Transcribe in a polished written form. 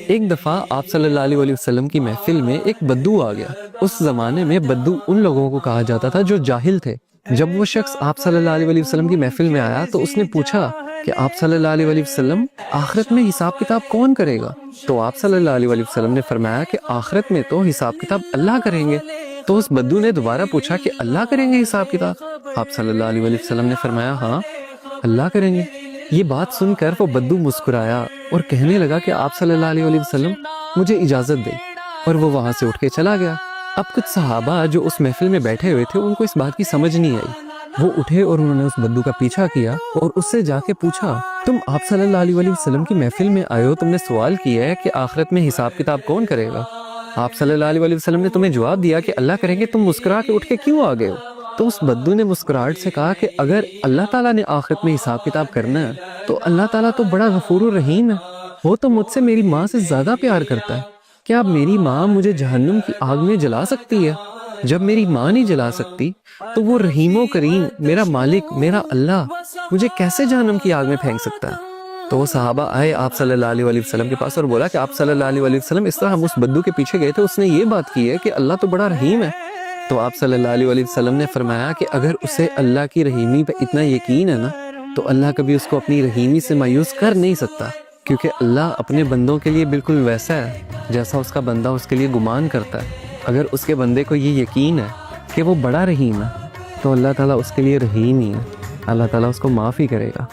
ایک دفعہ آپ صلی اللہ علیہ وسلم کی محفل میں ایک بدو آ گیا۔ اس زمانے میں بدو ان لوگوں کو کہا جاتا تھا جو جاہل تھے۔ جب وہ شخص آپ صلی اللہ علیہ وسلم کی محفل میں آیا تو اس نے پوچھا کہ آپ صلی اللہ علیہ وسلم آخرت میں حساب کتاب کون کرے گا؟ تو آپ صلی اللہ علیہ وسلم نے فرمایا کہ آخرت میں تو حساب کتاب اللہ کریں گے۔ تو اس بدو نے دوبارہ پوچھا کہ اللہ کریں گے حساب کتاب؟ آپ صلی اللہ علیہ وسلم نے فرمایا ہاں، اللہ کریں گے۔ یہ بات سن کر وہ بدو مسکرایا اور کہنے لگا کہ آپ صلی اللہ علیہ وسلم مجھے اجازت دے، اور وہ وہاں سے اٹھ کے چلا گیا۔ اب کچھ صحابہ جو اس محفل میں بیٹھے ہوئے تھے ان کو اس بات کی سمجھ نہیں آئی۔ وہ اٹھے اور انہوں نے اس بدو کا پیچھا کیا اور اس سے جا کے پوچھا، تم آپ صلی اللہ علیہ وسلم کی محفل میں آئے ہو، تم نے سوال کیا ہے کہ آخرت میں حساب کتاب کون کرے گا؟ آپ صلی اللہ علیہ وسلم نے تمہیں جواب دیا کہ اللہ کریں گے، تم مسکرا کے اٹھ کے کیوں آ گئے ہو؟ تو اس بدو نے مسکراہٹ سے کہا کہ اگر اللہ تعالیٰ نے آخرت میں حساب کتاب کرنا ہے تو اللہ تعالیٰ تو بڑا غفور و رحیم ہے، وہ تو مجھ سے میری ماں سے زیادہ پیار کرتا ہے۔ کیا میری ماں مجھے جہنم کی آگ میں جلا سکتی ہے؟ جب میری ماں نہیں جلا سکتی تو وہ رحیم و کریم میرا مالک، میرا اللہ مجھے کیسے جہنم کی آگ میں پھینک سکتا ہے؟ تو وہ صحابہ آئے آپ صلی اللہ علیہ وسلم کے پاس اور بولا کہ آپ صلی اللہ علیہ وسلم اس طرح ہم اس بدو کے پیچھے گئے تھے، اس نے یہ بات کی ہے کہ اللہ تو بڑا رحیم ہے۔ تو آپ صلی اللہ علیہ وسلم نے فرمایا کہ اگر اسے اللہ کی رحیمی پہ اتنا یقین ہے نا تو اللہ کبھی اس کو اپنی رحیمی سے مایوس کر نہیں سکتا، کیونکہ اللہ اپنے بندوں کے لیے بالکل ویسا ہے جیسا اس کا بندہ اس کے لیے گمان کرتا ہے۔ اگر اس کے بندے کو یہ یقین ہے کہ وہ بڑا رحیم ہے تو اللہ تعالیٰ اس کے لیے رحیم ہی ہے، اللہ تعالیٰ اس کو معاف ہی کرے گا۔